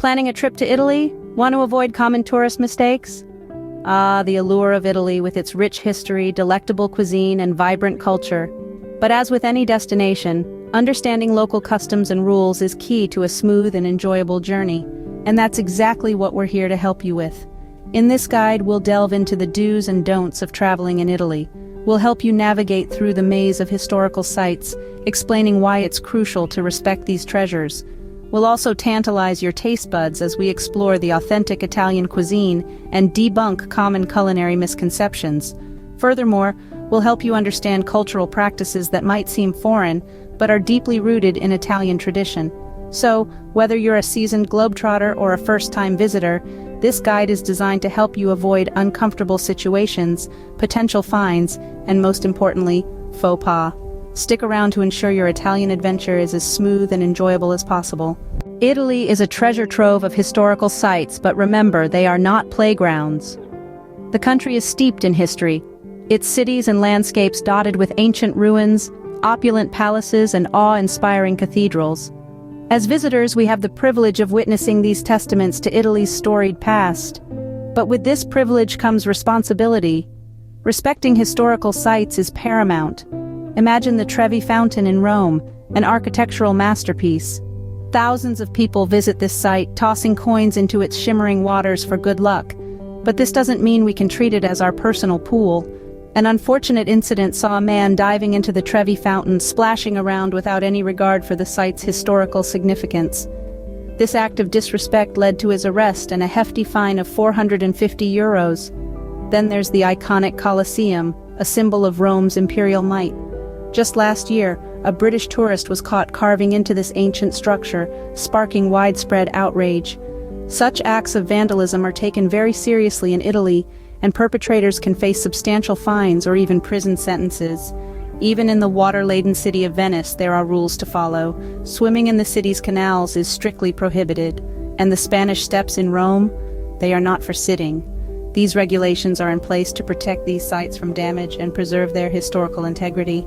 Planning a trip to Italy? Want to avoid common tourist mistakes? Ah, the allure of Italy with its rich history, delectable cuisine, and vibrant culture. But as with any destination, understanding local customs and rules is key to a smooth and enjoyable journey. And that's exactly what we're here to help you with. In this guide, we'll delve into the do's and don'ts of traveling in Italy. We'll help you navigate through the maze of historical sites, explaining why it's crucial to respect these treasures. We'll also tantalize your taste buds as we explore the authentic Italian cuisine and debunk common culinary misconceptions. Furthermore, we'll help you understand cultural practices that might seem foreign, but are deeply rooted in Italian tradition. So, whether you're a seasoned globetrotter or a first-time visitor, this guide is designed to help you avoid uncomfortable situations, potential fines, and most importantly, faux pas. Stick around to ensure your Italian adventure is as smooth and enjoyable as possible. Italy is a treasure trove of historical sites, but remember, they are not playgrounds. The country is steeped in history, its cities and landscapes dotted with ancient ruins, opulent palaces, and awe-inspiring cathedrals. As visitors, we have the privilege of witnessing these testaments to Italy's storied past. But with this privilege comes responsibility. Respecting historical sites is paramount. Imagine the Trevi Fountain in Rome, an architectural masterpiece. Thousands of people visit this site, tossing coins into its shimmering waters for good luck. But this doesn't mean we can treat it as our personal pool. An unfortunate incident saw a man diving into the Trevi Fountain, splashing around without any regard for the site's historical significance. This act of disrespect led to his arrest and a hefty fine of €450. Then there's the iconic Colosseum, a symbol of Rome's imperial might. Just last year, a British tourist was caught carving into this ancient structure, sparking widespread outrage. Such acts of vandalism are taken very seriously in Italy, and perpetrators can face substantial fines or even prison sentences. Even in the water-laden city of Venice, there are rules to follow. Swimming in the city's canals is strictly prohibited, and the Spanish Steps in Rome, they are not for sitting. These regulations are in place to protect these sites from damage and preserve their historical integrity.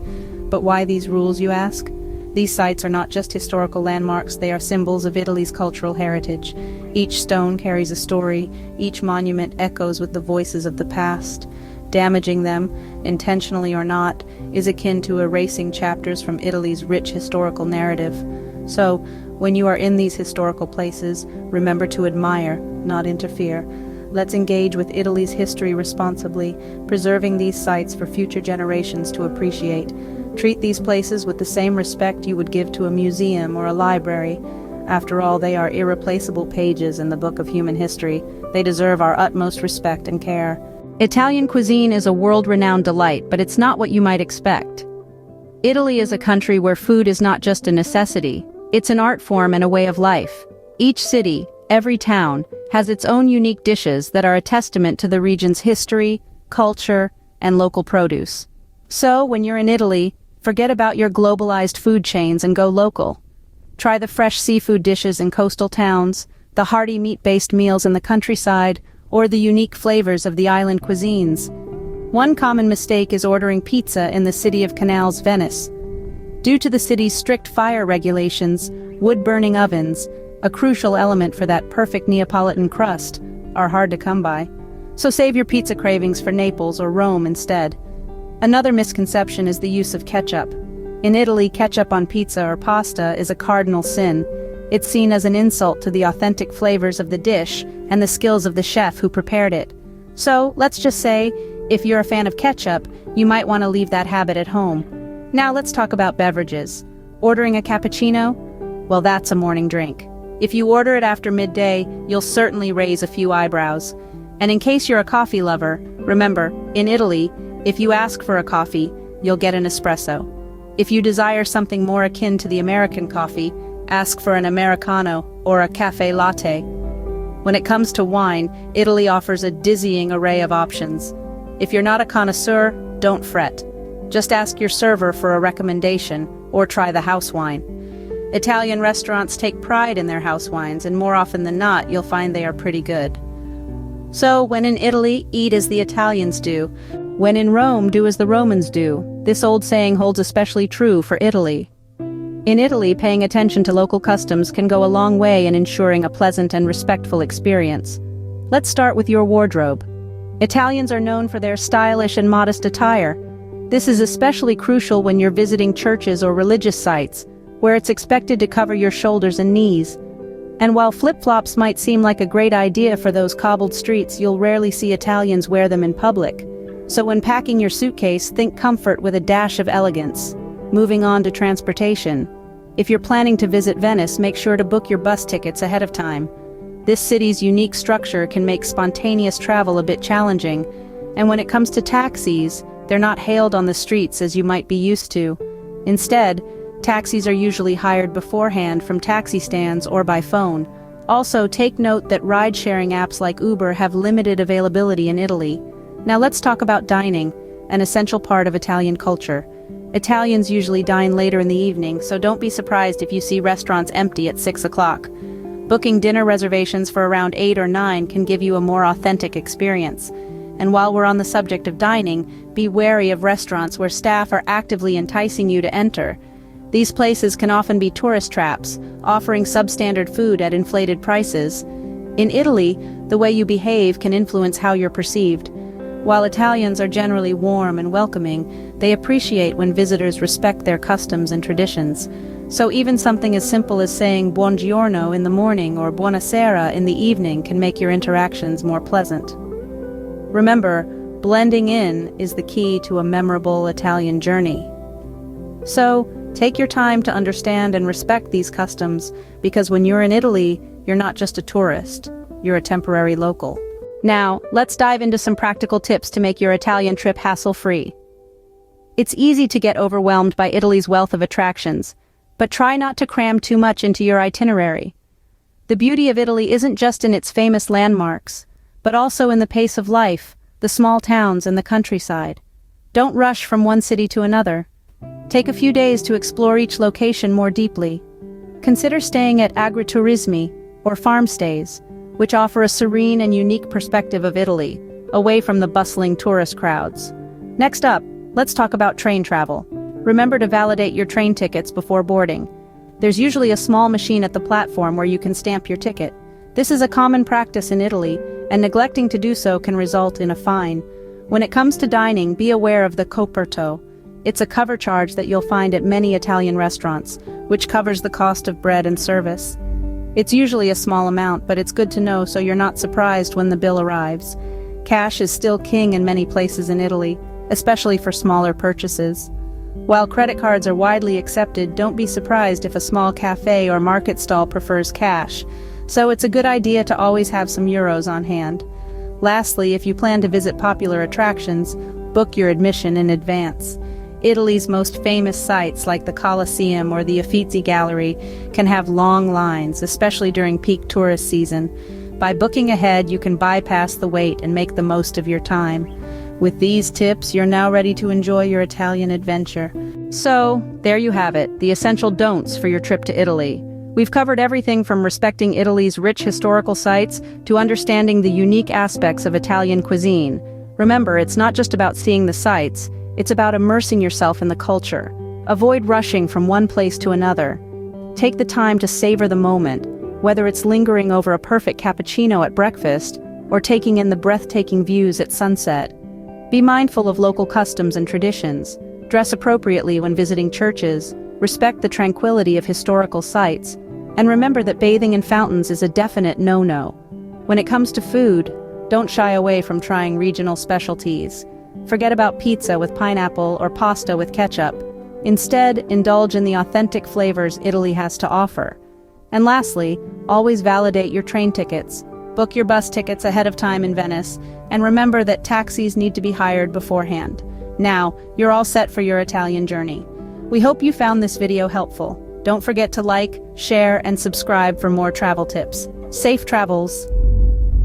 But why these rules, you ask? These sites are not just historical landmarks, they are symbols of Italy's cultural heritage. Each stone carries a story, each monument echoes with the voices of the past. Damaging them, intentionally or not, is akin to erasing chapters from Italy's rich historical narrative. So, when you are in these historical places, remember to admire, not interfere. Let's engage with Italy's history responsibly, preserving these sites for future generations to appreciate. Treat these places with the same respect you would give to a museum or a library. After all, they are irreplaceable pages in the book of human history. They deserve our utmost respect and care. Italian cuisine is a world-renowned delight, but it's not what you might expect. Italy is a country where food is not just a necessity, it's an art form and a way of life. Each city, every town, has its own unique dishes that are a testament to the region's history, culture, and local produce. So, when you're in Italy, forget about your globalized food chains and go local. Try the fresh seafood dishes in coastal towns, the hearty meat-based meals in the countryside, or the unique flavors of the island cuisines. One common mistake is ordering pizza in the city of canals, Venice. Due to the city's strict fire regulations, wood-burning ovens, a crucial element for that perfect Neapolitan crust, are hard to come by. So save your pizza cravings for Naples or Rome instead. Another misconception is the use of ketchup. In Italy, ketchup on pizza or pasta is a cardinal sin. It's seen as an insult to the authentic flavors of the dish and the skills of the chef who prepared it. So, let's just say, if you're a fan of ketchup, you might want to leave that habit at home. Now let's talk about beverages. Ordering a cappuccino? Well, that's a morning drink. If you order it after midday, you'll certainly raise a few eyebrows. And in case you're a coffee lover, remember, in Italy, if you ask for a coffee, you'll get an espresso. If you desire something more akin to the American coffee, ask for an Americano or a cafe latte. When it comes to wine, Italy offers a dizzying array of options. If you're not a connoisseur, don't fret. Just ask your server for a recommendation or try the house wine. Italian restaurants take pride in their house wines, and more often than not, you'll find they are pretty good. So, when in Italy, eat as the Italians do. When in Rome, do as the Romans do. This old saying holds especially true for Italy. In Italy, paying attention to local customs can go a long way in ensuring a pleasant and respectful experience. Let's start with your wardrobe. Italians are known for their stylish and modest attire. This is especially crucial when you're visiting churches or religious sites, where it's expected to cover your shoulders and knees. And while flip-flops might seem like a great idea for those cobbled streets, you'll rarely see Italians wear them in public. So when packing your suitcase, think comfort with a dash of elegance. Moving on to transportation. If you're planning to visit Venice, make sure to book your bus tickets ahead of time. This city's unique structure can make spontaneous travel a bit challenging, and when it comes to taxis, they're not hailed on the streets as you might be used to. Instead, taxis are usually hired beforehand from taxi stands or by phone. Also, take note that ride-sharing apps like Uber have limited availability in Italy. Now let's talk about dining, an essential part of Italian culture. Italians usually dine later in the evening, so don't be surprised if you see restaurants empty at 6 o'clock. Booking dinner reservations for around 8 or 9 can give you a more authentic experience. And while we're on the subject of dining, be wary of restaurants where staff are actively enticing you to enter. These places can often be tourist traps, offering substandard food at inflated prices. In Italy, the way you behave can influence how you're perceived. While Italians are generally warm and welcoming, they appreciate when visitors respect their customs and traditions. So even something as simple as saying buongiorno in the morning or buonasera in the evening can make your interactions more pleasant. Remember, blending in is the key to a memorable Italian journey. So, take your time to understand and respect these customs, because when you're in Italy, you're not just a tourist, you're a temporary local. Now, let's dive into some practical tips to make your Italian trip hassle-free. It's easy to get overwhelmed by Italy's wealth of attractions, but try not to cram too much into your itinerary. The beauty of Italy isn't just in its famous landmarks, but also in the pace of life, the small towns and the countryside. Don't rush from one city to another. Take a few days to explore each location more deeply. Consider staying at agriturismi, or farm stays, which offer a serene and unique perspective of Italy, away from the bustling tourist crowds. Next up, let's talk about train travel. Remember to validate your train tickets before boarding. There's usually a small machine at the platform where you can stamp your ticket. This is a common practice in Italy, and neglecting to do so can result in a fine. When it comes to dining, be aware of the coperto. It's a cover charge that you'll find at many Italian restaurants, which covers the cost of bread and service. It's usually a small amount, but it's good to know so you're not surprised when the bill arrives. Cash is still king in many places in Italy, especially for smaller purchases. While credit cards are widely accepted, don't be surprised if a small cafe or market stall prefers cash. So it's a good idea to always have some euros on hand. Lastly, if you plan to visit popular attractions, book your admission in advance. Italy's most famous sites like the Colosseum or the Uffizi Gallery can have long lines, especially during peak tourist season. By booking ahead, you can bypass the wait and make the most of your time. With these tips, you're now ready to enjoy your Italian adventure. So, there you have it, the essential don'ts for your trip to Italy. We've covered everything from respecting Italy's rich historical sites to understanding the unique aspects of Italian cuisine. Remember, it's not just about seeing the sights, it's about immersing yourself in the culture. Avoid rushing from one place to another. Take the time to savor the moment, whether it's lingering over a perfect cappuccino at breakfast or taking in the breathtaking views at sunset. Be mindful of local customs and traditions. Dress appropriately when visiting churches. Respect the tranquility of historical sites. And remember that bathing in fountains is a definite no-no. When it comes to food, don't shy away from trying regional specialties. Forget about pizza with pineapple or pasta with ketchup. Instead, indulge in the authentic flavors Italy has to offer. And lastly, always validate your train tickets. Book your bus tickets ahead of time in Venice, and remember that taxis need to be hired beforehand. Now, you're all set for your Italian journey. We hope you found this video helpful. Don't forget to like, share, and subscribe for more travel tips. Safe travels!